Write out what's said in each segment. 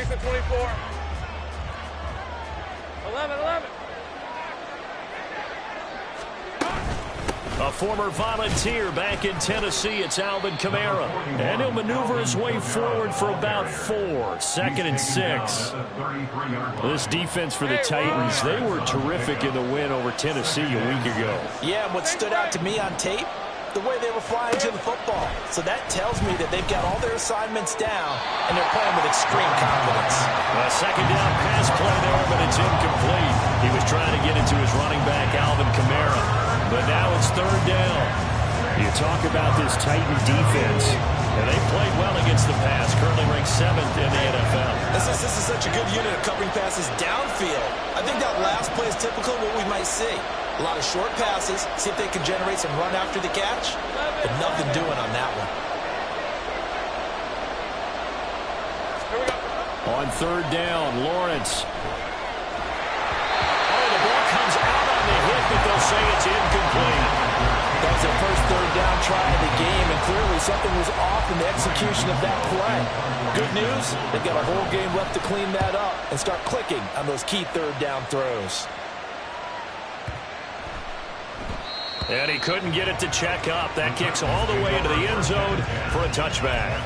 Decent 24. 11. A former volunteer back in Tennessee, it's Alvin Kamara. And he'll maneuver his way forward for about 4. 2nd and 6. This defense for the Titans, they were terrific in the win over Tennessee a week ago. Yeah, and what stood out to me on tape, the way they were flying to the football. So that tells me that they've got all their assignments down, and they're playing with extreme confidence. A 2nd down pass play there, but it's incomplete. He was trying to get into his running back, Alvin Kamara. But now it's 3rd down. You talk about this Titan defense, and they played well against the pass, currently ranked 7th in the NFL. This is such a good unit of covering passes downfield. I think that last play is typical of what we might see. A lot of short passes, see if they can generate some run after the catch, but nothing doing on that one. On 3rd down, Lawrence. Oh, the ball comes out on the hit, but they'll say it's incomplete. That was their first 3rd down try of the game, and clearly something was off in the execution of that play. Good news, they've got a whole game left to clean that up and start clicking on those key 3rd down throws. And he couldn't get it to check up. That kicks all the way into the end zone for a touchback.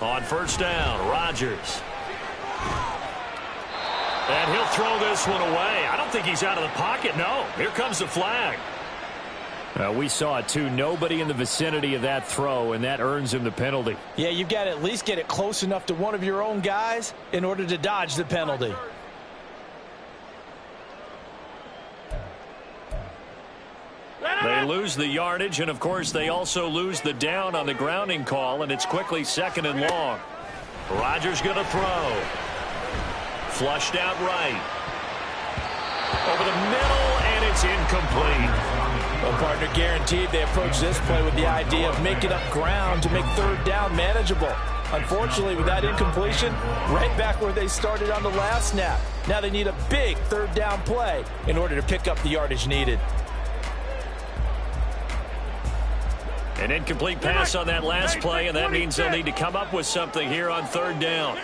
On 1st down, Rodgers. And he'll throw this one away. I don't think he's out of the pocket, no. Here comes the flag. We saw it, too. Nobody in the vicinity of that throw, and that earns him the penalty. Yeah, you've got to at least get it close enough to one of your own guys in order to dodge the penalty. They lose the yardage, and, of course, they also lose the down on the grounding call, and it's quickly 2nd and long. Rodgers going to throw. Flushed out right. Over the middle, and it's incomplete. Well, partner, guaranteed they approach this play with the idea of making up ground to make 3rd down manageable. Unfortunately, with that incompletion, right back where they started on the last snap. Now they need a big 3rd down play in order to pick up the yardage needed. An incomplete pass on that last play, and that means they'll need to come up with something here on 3rd down.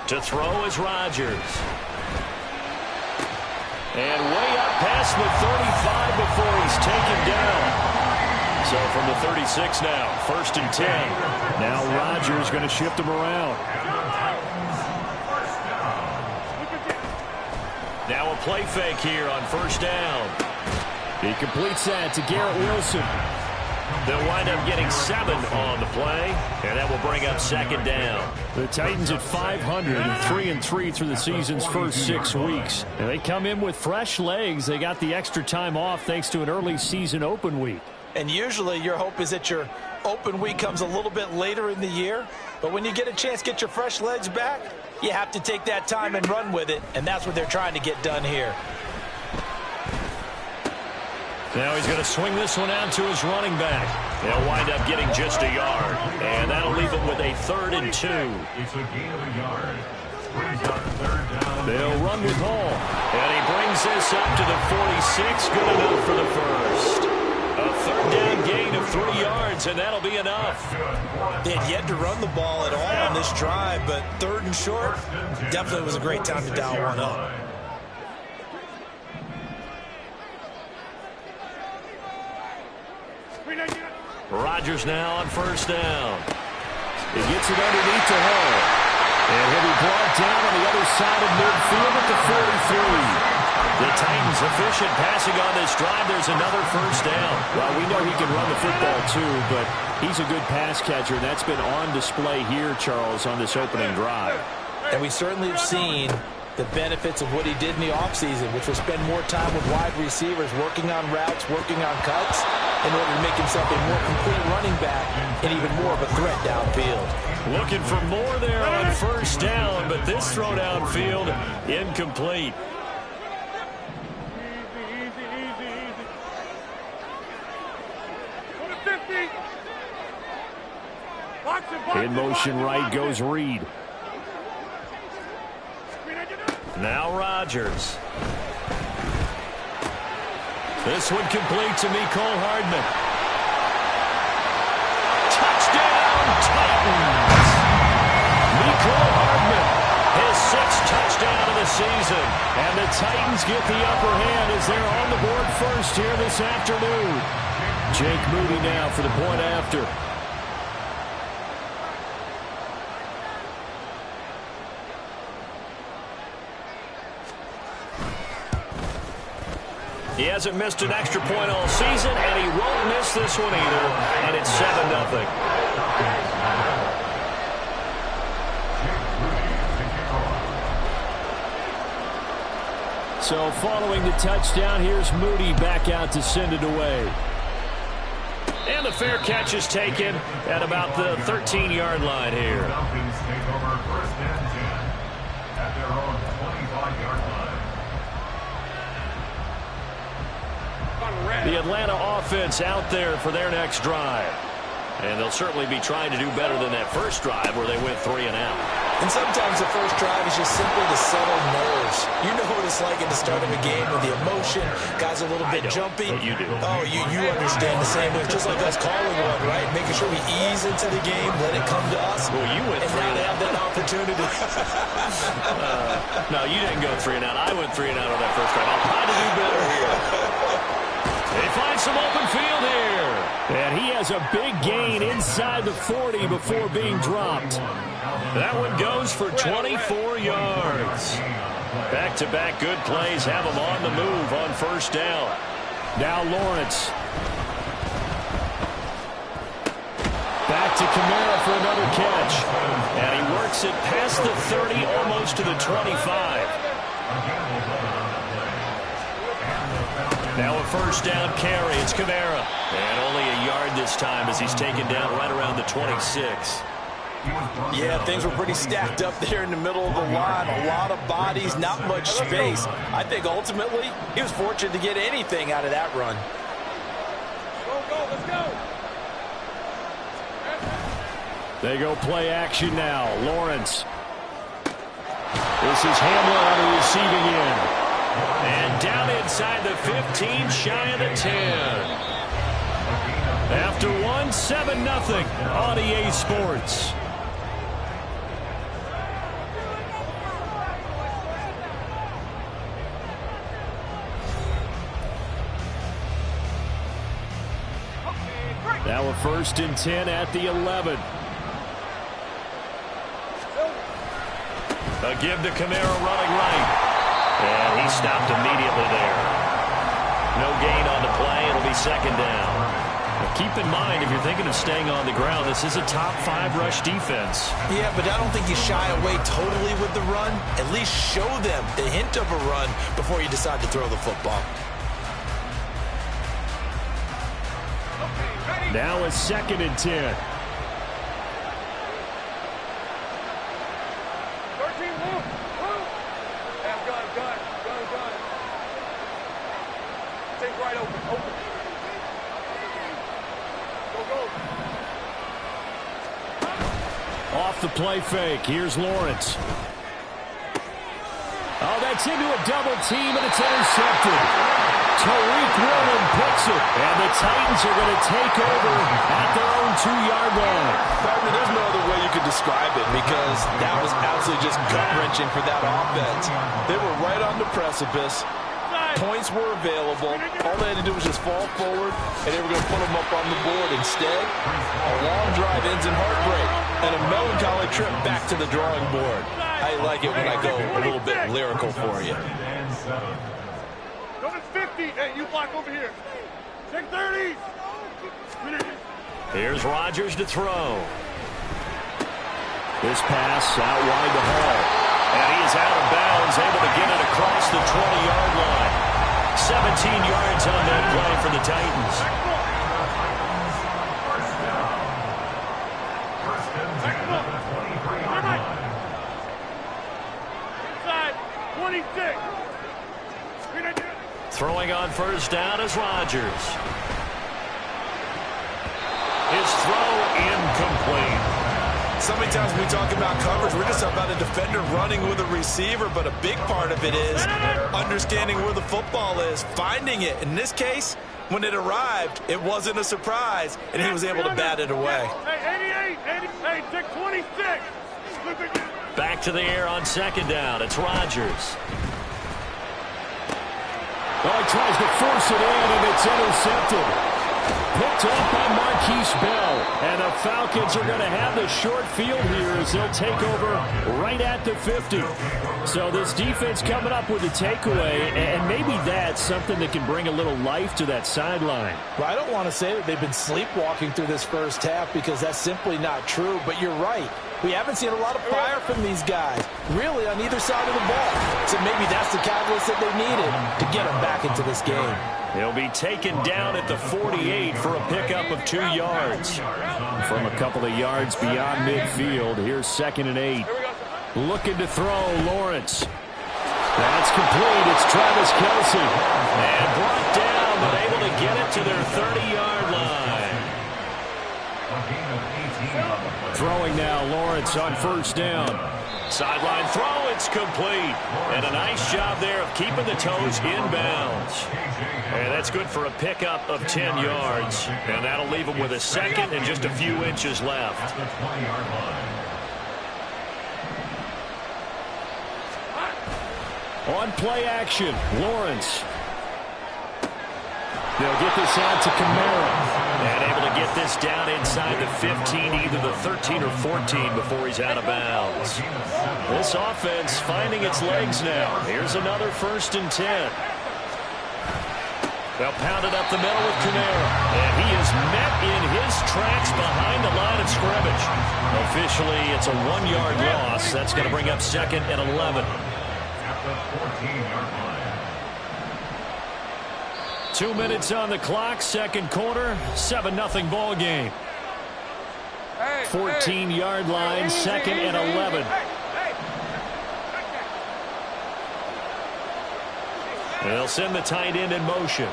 To throw is Rodgers. And way up past the 35 before he's taken down. So from the 36 now, 1st and 10. Now Rodgers going to shift him around. Now a play fake here on 1st down. He completes that to Garrett Wilson. They'll wind up getting 7 on the play, and that will bring up 2nd down. The Titans at 500 and 3-3 through the season's first 6 weeks. And they come in with fresh legs. They got the extra time off thanks to an early season open week. And usually your hope is that your open week comes a little bit later in the year. But when you get a chance to get your fresh legs back, you have to take that time and run with it. And that's what they're trying to get done here. Now he's going to swing this one out to his running back. They'll wind up getting just a yard. And that'll leave them with a 3rd and 2. It's a gain of a yard. Brings up 3rd down. They'll run with Hall. And he brings this up to the 46. Good enough for the first. A 3rd down gain of 3 yards, and that'll be enough. They had yet to run the ball at all on this drive, but 3rd and short, definitely was a great time to dial one up. Rodgers now on 1st down. He gets it underneath to Hall. And he'll be brought down on the other side of midfield at the 43. The Titans efficient passing on this drive. There's another 1st down. Well, we know he can run the football too, but he's a good pass catcher, and that's been on display here, Charles, on this opening drive. And we certainly have seen the benefits of what he did in the offseason, which was spend more time with wide receivers, working on routes, working on cuts, in order to make himself a more complete running back and even more of a threat downfield. Looking for more there on first down, but this throw downfield incomplete. In motion right goes Reed. Now Rodgers. This one complete to Mecole Hardman. Touchdown Titans! Mecole Hardman, his 6th touchdown of the season. And the Titans get the upper hand as they're on the board first here this afternoon. Jake Moody now for the point after. He hasn't missed an extra point all season, and he won't miss this one either. And it's 7-0. So following the touchdown, here's Moody back out to send it away. And the fair catch is taken at about the 13-yard line here. Falcons take over 1st and 10 at their own 25-yard line. The Atlanta offense out there for their next drive. And they'll certainly be trying to do better than that first drive where they went 3 and out. And sometimes the first drive is just simply to settle nerves. You know what it's like at the start of a game with the emotion, guys a little bit jumpy. But you do. Oh, you understand the same way. Just like us calling one, right? Making sure we ease into the game, let it come to us. Well, you went and 3 now and they have that opportunity. No, you didn't go 3 and out. I went 3 and out on that first drive. I'll try to do better here. They find some open field here. And he has a big gain inside the 40 before being dropped. That one goes for 24 yards. Back-to-back good plays have him on the move on first down. Now Lawrence. Back to Kamara for another catch. And he works it past the 30, almost to the 25. Now a first down carry. It's Kamara. And only a yard this time as he's taken down right around the 26. Yeah, things were pretty stacked up there in the middle of the line. A lot of bodies, not much space. I think ultimately he was fortunate to get anything out of that run. Let's go. They go play action now. Lawrence. This is Hamler on the receiving end. And down inside the 15, shy of the 10. After one, 7-0 on EA Sports. Now a 1st and 10 at the 11. A give to Kamara running right. And he stopped immediately there. No gain on the play. It'll be 2nd down. Now keep in mind, if you're thinking of staying on the ground, this is a top 5 rush defense. Yeah, but I don't think you shy away totally with the run. At least show them the hint of a run before you decide to throw the football. Now a 2nd and 10. Take right open. Go. Off the play fake. Here's Lawrence. Oh, that's into a double team, and it's intercepted. Tariq Woolen picks it, and the Titans are going to take over at their own 2-yard line. Partner, there's no other way you could describe it because that was absolutely just gut-wrenching for that offense. They were right on the precipice. Points were available. All they had to do was just fall forward, and they were going to put them up on the board. Instead, a long drive ends in heartbreak and a melancholy trip back to the drawing board. I like it when I go a little bit lyrical for you. Number 50. Hey, you block over here. Take 30s. Here's Rodgers to throw. This pass out wide to Hall. And he is out of bounds, able to get it across the 20-yard line. 17 yards on that play for the Titans. Inside, 26. Throwing on first down is Rodgers. His throw incomplete. So many times when we talk about coverage, we're just about a defender running with a receiver, but a big part of it is understanding where the football is, finding it. In this case, when it arrived, it wasn't a surprise, and he was able to bat it away. Hey, 88, 80, hey, take 26. Back to the air on second down. It's Rodgers. Well, he tries to force it in, and it's intercepted. Picked up by Marquise Bell. And the Falcons are going to have the short field here as they'll take over right at the 50. So this defense coming up with a takeaway, and maybe that's something that can bring a little life to that sideline. Well, I don't want to say that they've been sleepwalking through this first half because that's simply not true, but you're right. We haven't seen a lot of fire from these guys, really, on either side of the ball. So maybe that's the catalyst that they needed to get them back into this game. He'll be taken down at the 48 for a pickup of 2 yards. From a couple of yards beyond midfield, here's 2nd and 8. Looking to throw, Lawrence. That's complete. It's Travis Kelce. And brought down, but able to get it to their 30-yard line. Throwing now, Lawrence on first down. Sideline throw, it's complete. And a nice job there of keeping the toes inbounds. And that's good for a pickup of 10 yards. And that'll leave him with a second and just a few inches left. On play action, Lawrence. They'll get this out to Kamara. And able to get this down inside the 15, either the 13 or 14 before he's out of bounds. This offense finding its legs now. Here's another 1st and 10. They'll pound it up the middle with Kamara. And he is met in his tracks behind the line of scrimmage. Officially, it's a 1-yard loss. That's going to bring up 2nd and 11. 2 minutes on the clock, second quarter, 7-0 ball game. 14-yard line, 2nd and 11. They'll send the tight end in motion.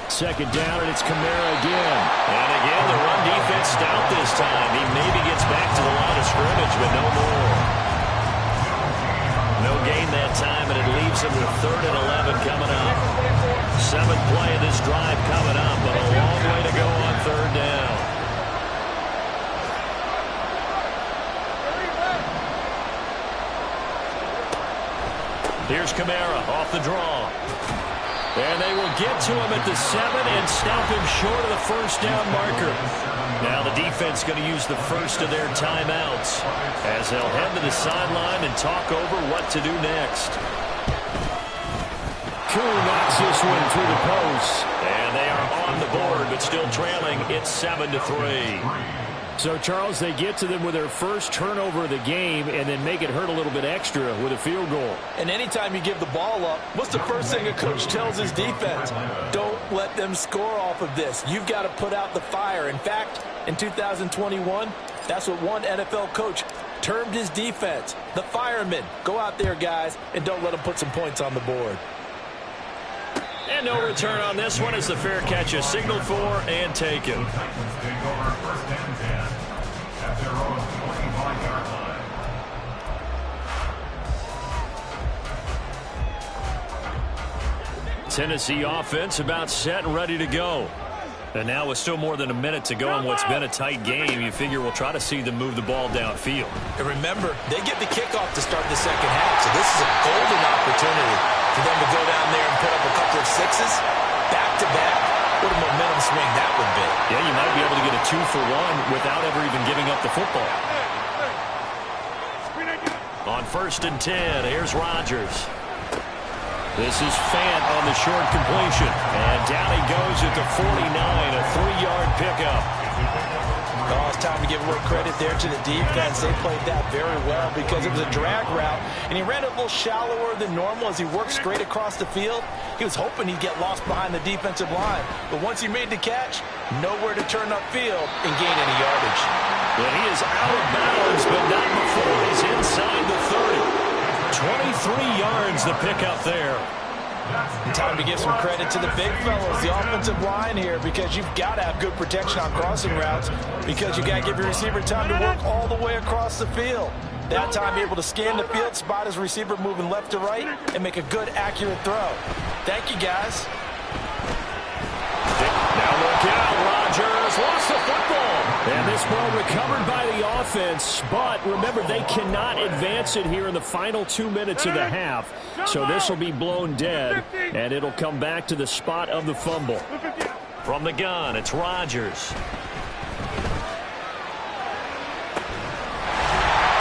Second down, and it's Kamara again. And again, the run defense stout this time. He maybe gets back to the line of scrimmage, but no more. No gain that time, and it leaves him with 3rd and 11 coming up. 7th play of this drive coming up, but a long way to go on 3rd down. Here's Kamara off the draw. And they will get to him at the 7 and stop him short of the first down marker. Now the defense going to use the first of their timeouts as they'll head to the sideline and talk over what to do next. Koo knocks this one through the post. And they are on the board, but still trailing. It's 7-3. So, Charles, they get to them with their first turnover of the game and then make it hurt a little bit extra with a field goal. And anytime you give the ball up, what's the first thing a coach tells his defense? Don't let them score off of this. You've got to put out the fire. In fact, in 2021, that's what one NFL coach termed his defense. The firemen. Go out there, guys, and don't let them put some points on the board. And no return on this one as the fair catch is signaled for and taken. Tennessee offense about set and ready to go. And now with still more than a minute to go in what's been a tight game, you figure we'll try to see them move the ball downfield. And remember, they get the kickoff to start the second half, so this is a golden opportunity for them to go down there and put up a couple of sixes back-to-back. What a momentum swing that would be. Yeah, you might be able to get a 2-for-1 without ever even giving up the football. On 1st and 10, here's Rodgers. This is Fant on the short completion. And down he goes at the 49, a 3-yard pickup. Oh, it's time to give away credit there to the defense. They played that very well because it was a drag route, and he ran it a little shallower than normal as he worked straight across the field. He was hoping he'd get lost behind the defensive line, but once he made the catch, nowhere to turn upfield and gain any yardage. Well, he is out of bounds, but not before he's inside the 30. 23 yards the pickup there. Time to give some credit to the big fellows, the offensive line here, because you've got to have good protection on crossing routes because you've got to give your receiver time to work all the way across the field. That time, able to scan the field, spot his receiver moving left to right, and make a good, accurate throw. Thank you, guys. Now look out, Rodgers lost the football. And this ball recovered by the offense, but remember, they cannot advance it here in the final 2 minutes of the half. So this will be blown dead, and it'll come back to the spot of the fumble. From the gun, it's Rodgers.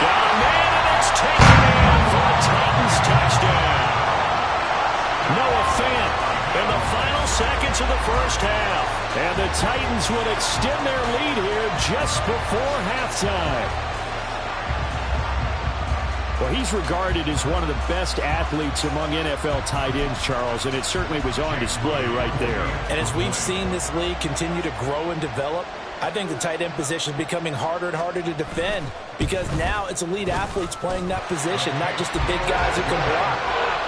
Got a man, and it's taken in for a Titans touchdown. Noah Fant in the final seconds of the first half. And the Titans would extend their lead here just before halftime. Well, he's regarded as one of the best athletes among NFL tight ends, Charles, and it certainly was on display right there. And as we've seen this league continue to grow and develop, I think the tight end position is becoming harder and harder to defend because now it's elite athletes playing that position, not just the big guys who can block.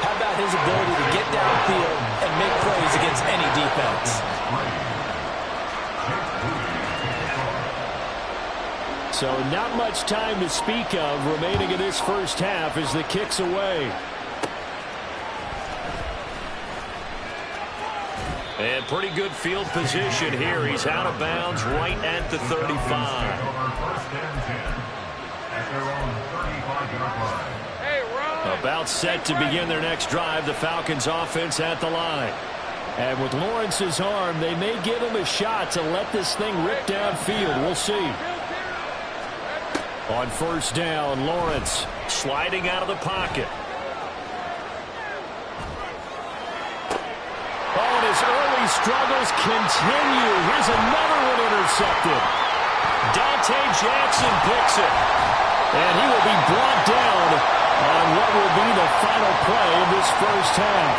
How about his ability to get downfield and make plays against any defense? So not much time to speak of remaining in this first half as the kick's away. And pretty good field position here. He's out of bounds right at the 35. About set to begin their next drive. The Falcons offense at the line. And with Lawrence's arm, they may give him a shot to let this thing rip downfield. We'll see. On first down, Lawrence sliding out of the pocket. Oh, and his early struggles continue. Here's another one intercepted. Dante Jackson picks it. And he will be brought down on what will be the final play of this first half.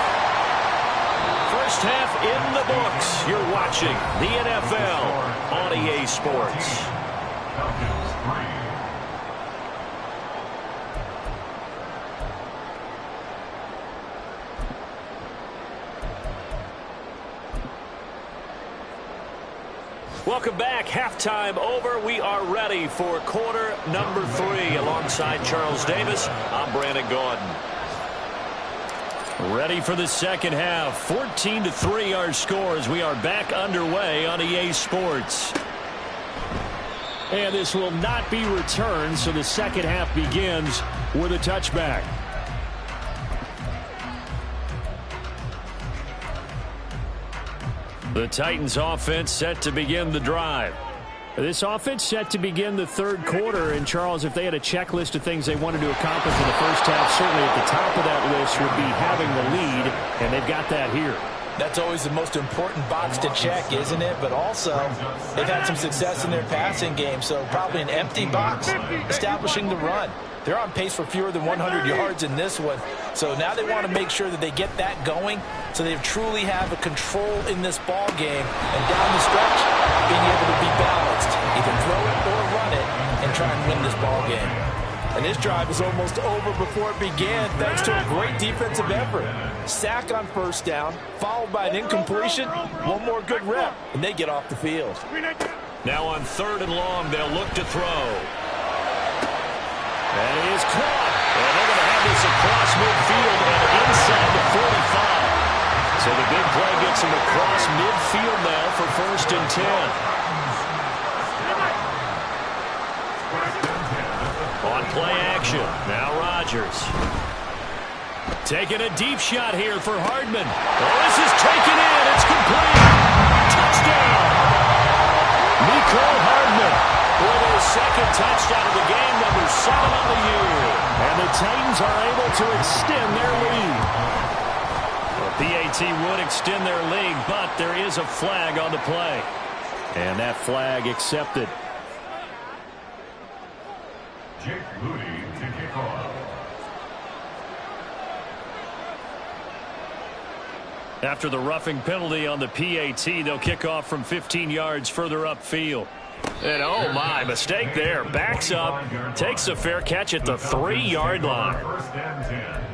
First half in the books. You're watching the NFL on EA Sports. Welcome back. Halftime over. We are ready for quarter number 3. Alongside Charles Davis, I'm Brandon Gaudin. Ready for the second half. 14-3 our score as we are back underway on EA Sports. And this will not be returned, so the second half begins with a touchback. The Titans offense set to begin the drive. This offense set to begin the third quarter. And, Charles, if they had a checklist of things they wanted to accomplish in the first half, certainly at the top of that list would be having the lead, and they've got that here. That's always the most important box to check, isn't it? But also, they've had some success in their passing game, so probably an empty box establishing the run. They're on pace for fewer than 100 yards in this one. So now they want to make sure that they get that going so they truly have a control in this ball game. And down the stretch, being able to be balanced. Either throw it or run it and try and win this ball game. And this drive is almost over before it began thanks to a great defensive effort. Sack on first down, followed by an incompletion. One more good rep, and they get off the field. Now on third and long, they'll look to throw. And he is caught. And they're going to have this across midfield and inside the 45. So the big play gets him across midfield now for first and 10. On play action, now Rodgers. Taking a deep shot here for Hardman. Oh, this is taken in. It's complete. Touchdown. Nicole Hardman with his second touchdown of the game, number 7 on the year. And the Titans are able to extend their lead. Well, PAT would extend their lead, but there is a flag on the play. And that flag accepted. Jake Moody to kick off. After the roughing penalty on the PAT, they'll kick off from 15 yards further upfield. And oh my, mistake there. Backs up, takes a fair catch at the 3-yard line. First and 10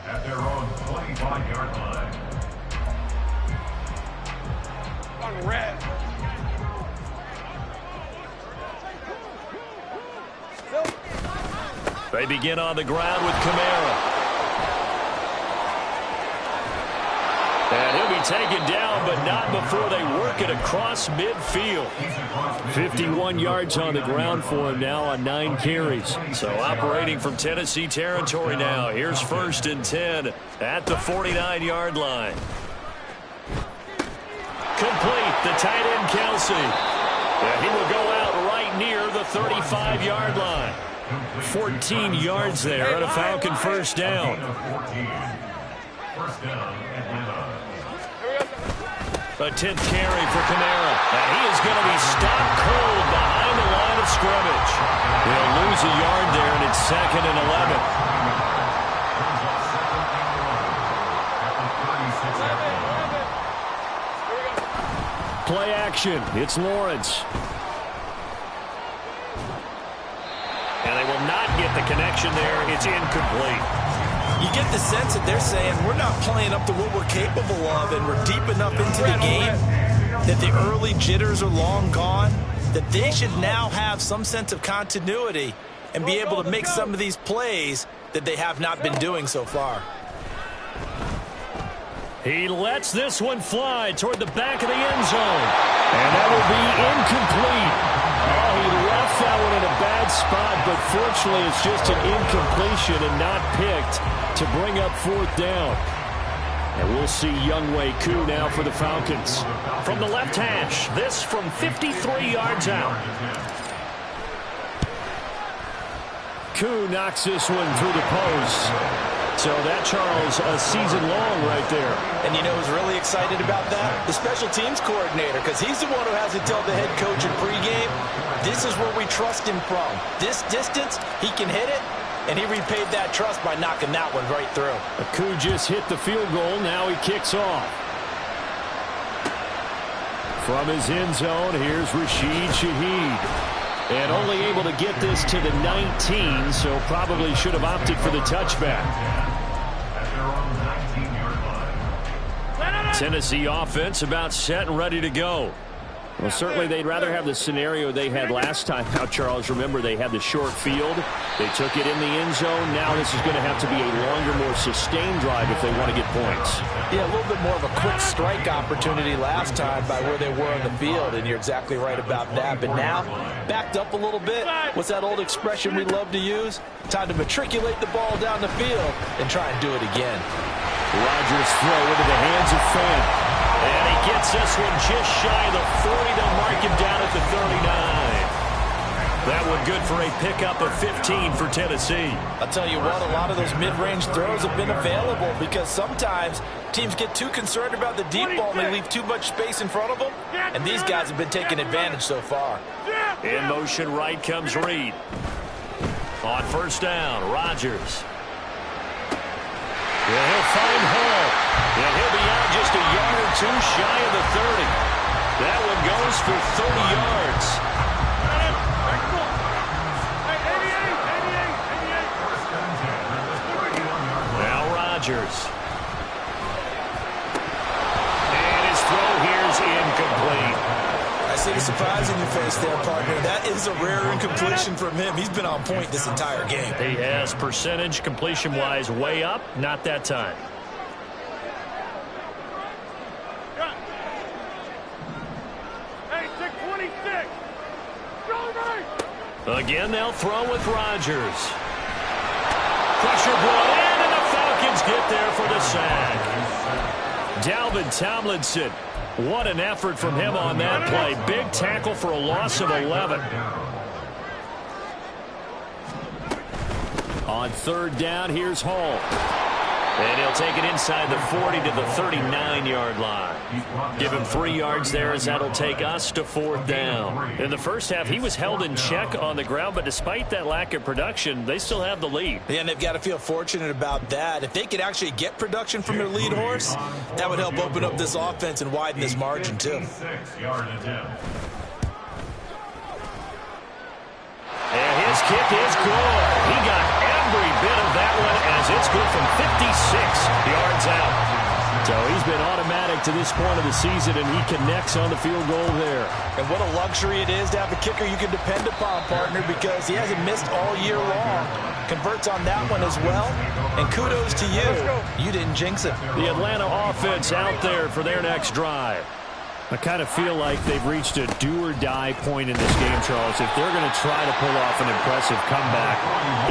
at their own 25-yard line. On red. They begin on the ground with Kamara. And he'll be taken down, but not before they work it across midfield. 51 yards on the ground for him now on 9 carries. So operating from Tennessee territory now. Here's 1st and 10 at the 49-yard line. Complete, the tight end Kelsey. And he will go out right near the 35-yard line. 14 yards there and a Falcon first down. First down, Atlanta. A 10th carry for Kamara. And he is going to be stopped cold behind the line of scrimmage. They'll lose a yard there, and it's 2nd and 11. Play action. It's Lawrence. And they will not get the connection there. It's incomplete. You get the sense that they're saying we're not playing up to what we're capable of, and we're deep enough into the game that the early jitters are long gone, that they should now have some sense of continuity and be able to make some of these plays that they have not been doing so far. He lets this one fly toward the back of the end zone. And that will be incomplete. Oh, he left that one in a bad spot, but fortunately it's just an incompletion and not picked to bring up 4th down. And we'll see Younghoe Koo now for the Falcons. From the left hash, this from 53 yards out. Koo knocks this one through the post. So that, Charles, a season long right there. And you know who's really excited about that? The special teams coordinator, because he's the one who has to tell the head coach in pregame, this is where we trust him from. This distance, he can hit it, and he repaid that trust by knocking that one right through. Koo just hit the field goal. Now he kicks off. From his end zone, here's Rashid Shaheed. And only able to get this to the 19, so probably should have opted for the touchback. Tennessee offense about set and ready to go. Well, certainly they'd rather have the scenario they had last time. Now, Charles, remember they had the short field. They took it in the end zone. Now this is going to have to be a longer, more sustained drive if they want to get points. Yeah, a little bit more of a quick strike opportunity last time by where they were on the field, and you're exactly right about that. But now, backed up a little bit. What's that old expression we love to use? Time to matriculate the ball down the field and try and do it again. Rodgers throw into the hands of Fant. And he gets this one just shy of the 40. They'll mark him down at the 39. That one good for a pickup of 15 for Tennessee. I'll tell you what, a lot of those mid-range throws have been available because sometimes teams get too concerned about the deep ball and they leave too much space in front of them. And these guys have been taking advantage so far. In motion right comes Reed. On 1st down, Rodgers. Yeah, he'll find Hall. And he'll be out just a yard or two shy of the 30. That one goes for 30 yards. Now Rodgers. And his throw here's incomplete. I see the surprise in your face there, partner. That is a rare incompletion from him. He's been on point this entire game. He has percentage completion-wise way up. Not that time. Again, they'll throw with Rodgers. Pressure brought in, and the Falcons get there for the sack. Dalvin Tomlinson. What an effort from him on that play. Big tackle for a loss of 11. On 3rd down, here's Hall. And he'll take it inside the 40 to the 39-yard line. Give him 3 yards there as that'll take us to 4th down. In the first half, he was held in check on the ground, but despite that lack of production, they still have the lead. Yeah, and they've got to feel fortunate about that. If they could actually get production from their lead horse, that would help open up this offense and widen this margin, too. And his kick is good. He got every bit of that one as it's good from 56 yards out. So he's been automatic to this point of the season, and he connects on the field goal there. And what a luxury it is to have a kicker you can depend upon, partner, because he hasn't missed all year long. Converts on that one as well. And kudos to you. You didn't jinx it. The Atlanta offense out there for their next drive. I kind of feel like they've reached a do-or-die point in this game, Charles. If they're going to try to pull off an impressive comeback,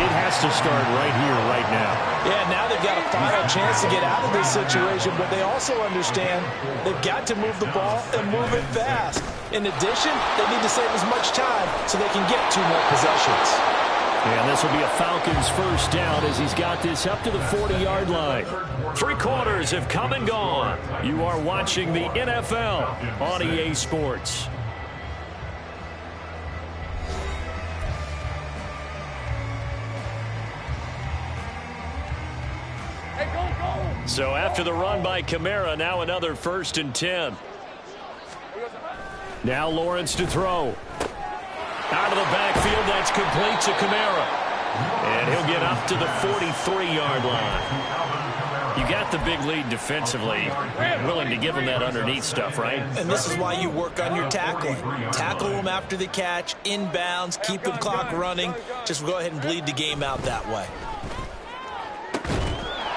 it has to start right here, right now. Yeah, now they've got a final chance to get out of this situation, but they also understand they've got to move the ball and move it fast. In addition, they need to save as much time so they can get 2 more possessions. And this will be a Falcons first down as he's got this up to the 40-yard line. 3 quarters have come and gone. You are watching the NFL on EA Sports. Hey, go! So after the run by Kamara, now another 1st and 10. Now Lawrence to throw. Out of the backfield, that's complete to Kamara. And he'll get up to the 43-yard line. You got the big lead defensively. Willing to give him that underneath stuff, right? And this is why you work on your tackling. Tackle them after the catch, inbounds, keep the clock running. Just go ahead and bleed the game out that way.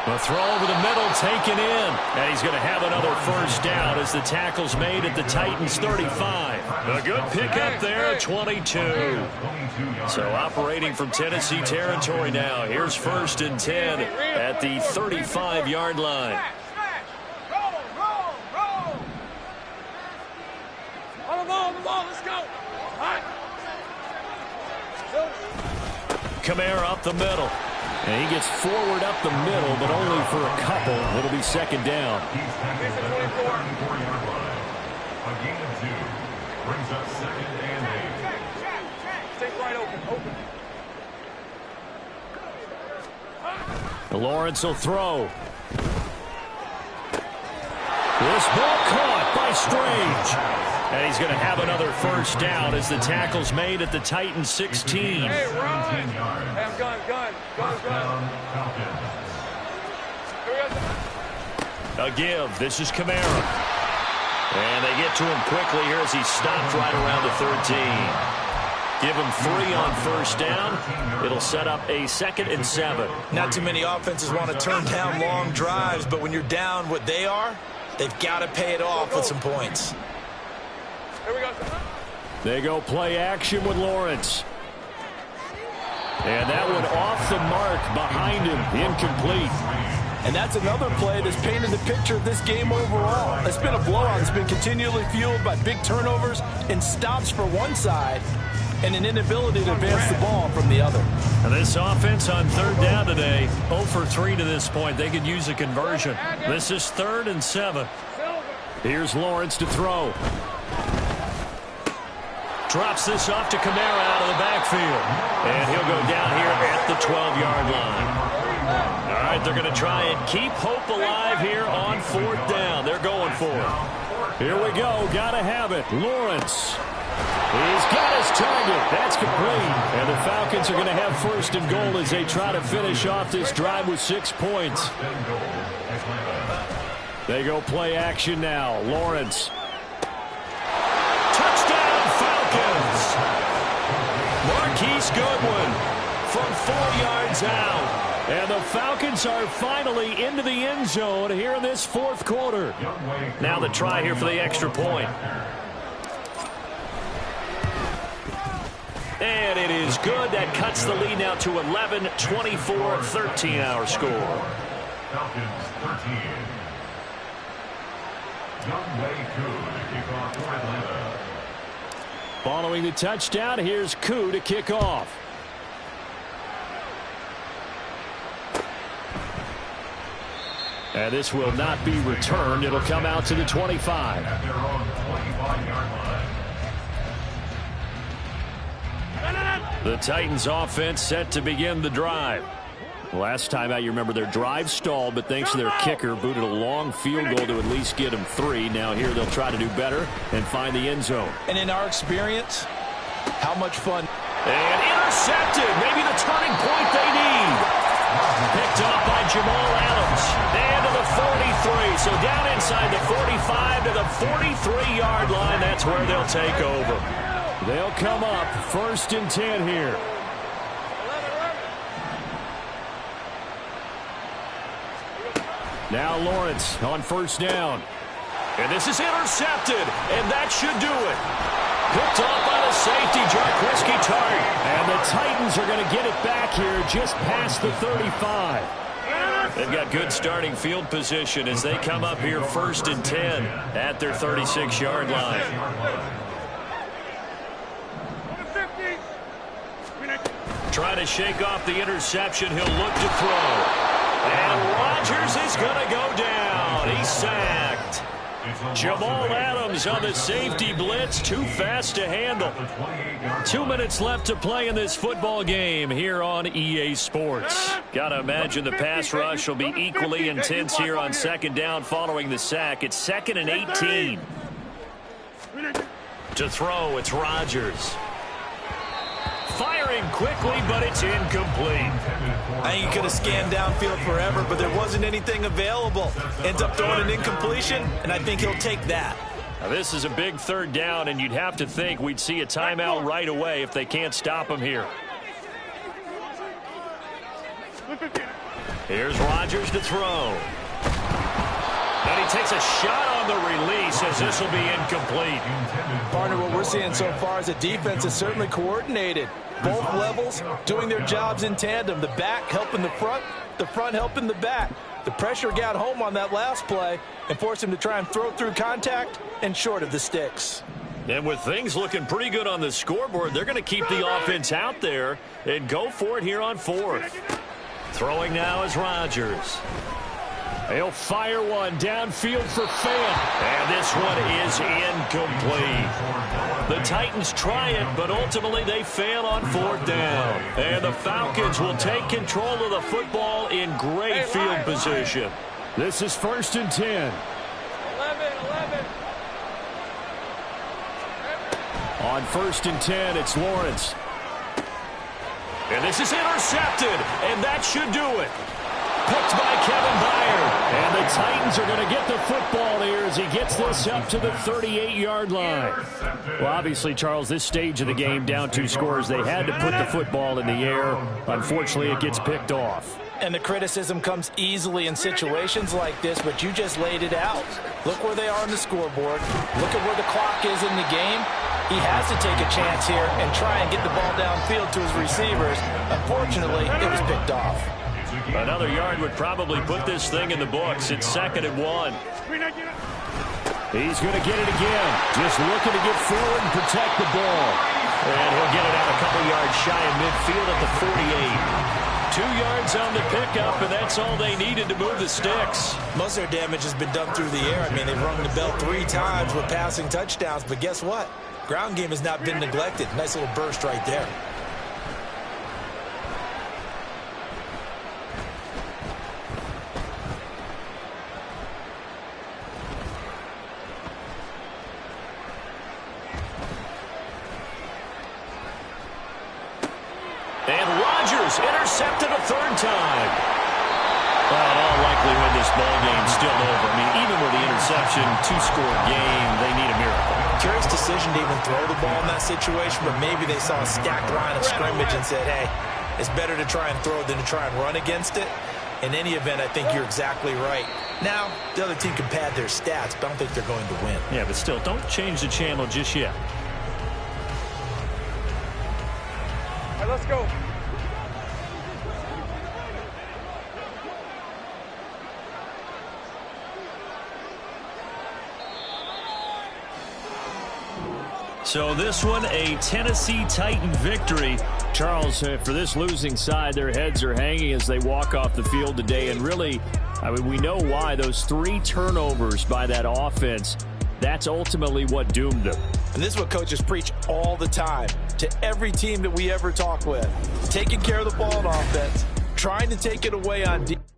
The throw over the middle taken in. And he's going to have another 1st down as the tackle's made at the Titans 35. A good pickup there, 22. So operating from Tennessee territory now. Here's 1st and 10 at the 35-yard line. On the ball, let's go. All right. Kamara up the middle. And he gets forward up the middle, but only for a couple. It'll be 2nd down. A gain of 2 brings up 2nd and 8. Stay right open. Lawrence will throw. This ball caught by Strange. And he's going to have another 1st down as the tackle's made at the Titans 16. Hey, run. Hey, I'm gun. A give. This is Kamara. And they get to him quickly here as he stopped right around the 13. Give him 3 on 1st down. It'll set up a 2nd and 7. Not too many offenses want to turn down long drives, but when you're down what they are, they've got to pay it off with some points. Here we go. They go play action with Lawrence. And that one off the mark behind him, incomplete. And that's another play that's painted the picture of this game overall. It's been a blowout. It's been continually fueled by big turnovers and stops for one side and an inability to advance the ball from the other. And this offense on 3rd down today, 0 for 3 to this point. They could use a conversion. This is 3rd and 7. Here's Lawrence to throw. Drops this off to Kamara out of the backfield. And he'll go down here at the 12-yard line. All right, they're going to try and keep hope alive here on 4th down. They're going for it. Here we go. Got to have it. Lawrence. He's got his target. That's complete. And the Falcons are going to have 1st and goal as they try to finish off this drive with 6 points. They go play action now. Lawrence. Touchdown, Falcons. Marquise Goodwin from 4 yards out. And the Falcons are finally into the end zone here in this 4th quarter. Now the try here for the extra point. And it is good. That cuts the lead now to 11, 24, 13 our score. Falcons 13. Youngway Koo to kick off for Atlanta. Following the touchdown, here's Koo to kick off. And this will not be returned. It'll come out to the 25. At their own 25-yard line. The Titans offense set to begin the drive. Last time out, you remember their drive stalled, but thanks to their kicker, booted a long field goal to at least get them 3. Now here they'll try to do better and find the end zone. And in our experience, how much fun. And intercepted. Maybe the turning point they need. Picked up by Jamal Adams. And to the 43. So down inside the 45 to the 43-yard line. That's where they'll take over. They'll come up 1st and 10 here. Now Lawrence on 1st down. And this is intercepted. And that should do it. Picked off by the safety, Jarquiski Tart. And the Titans are going to get it back here just past the 35. They've got good starting field position as they come up here 1st and 10 at their 36-yard line. Trying to shake off the interception. He'll look to throw. And Rodgers is going to go down. He's sacked. Jamal Adams on the safety blitz. Too fast to handle. 2 minutes left to play in this football game here on EA Sports. Got to imagine the pass rush will be equally intense here on 2nd down following the sack. It's 2nd and 18. To throw, it's Rodgers. Firing quickly, but it's incomplete. I think he could have scanned downfield forever, but there wasn't anything available. Ends up throwing an incompletion, and I think he'll take that. Now, this is a big 3rd down, and you'd have to think we'd see a timeout right away if they can't stop him here. Here's Rodgers to throw. And he takes a shot on the release as this will be incomplete. Partner, what we're seeing so far is the defense is certainly coordinated. Both levels doing their jobs in tandem. The back helping the front helping the back. The pressure got home on that last play and forced him to try and throw through contact and short of the sticks. And with things looking pretty good on the scoreboard, they're going to keep the offense out there and go for it here on 4th. Throwing now is Rodgers. He'll fire one downfield for Fant. And this one is incomplete. The Titans try it, but ultimately they fail on 4th down. And the Falcons will take control of the football in great field position. This is 1st and 10. 11. On 1st and 10, it's Lawrence. And this is intercepted, and that should do it. Picked by Kevin Byard. And the Titans are going to get the football here as he gets this up to the 38-yard line. Well, obviously, Charles, this stage of the game, down 2 scores, they had to put the football in the air. Unfortunately, it gets picked off. And the criticism comes easily in situations like this, but you just laid it out. Look where they are on the scoreboard. Look at where the clock is in the game. He has to take a chance here and try and get the ball downfield to his receivers. Unfortunately, it was picked off. Another yard would probably put this thing in the books. It's 2nd and 1. He's going to get it again. Just looking to get forward and protect the ball. And he'll get it out a couple yards shy of midfield at the 48. 2 yards on the pickup, and that's all they needed to move the sticks. Most of their damage has been done through the air. I mean, they've rung the bell 3 times with passing touchdowns, but guess what? Ground game has not been neglected. Nice little burst right there. And Rodgers intercepted a 3rd time. Well, in all likelihood, this ball game's still over. I mean, even with the interception, 2-score game, they need a miracle. Curious decision to even throw the ball in that situation, but maybe they saw a stacked line of scrimmage and said, hey, it's better to try and throw than to try and run against it. In any event, I think you're exactly right. Now, the other team can pad their stats, but I don't think they're going to win. Yeah, but still, don't change the channel just yet. All right, let's go. So this one, a Tennessee Titan victory. Charles, for this losing side, their heads are hanging as they walk off the field today, and really I mean, we know why. Those 3 turnovers by that offense, that's ultimately what doomed them. And this is what coaches preach all the time to every team that we ever talk with. Taking care of the ball on offense, trying to take it away on defense.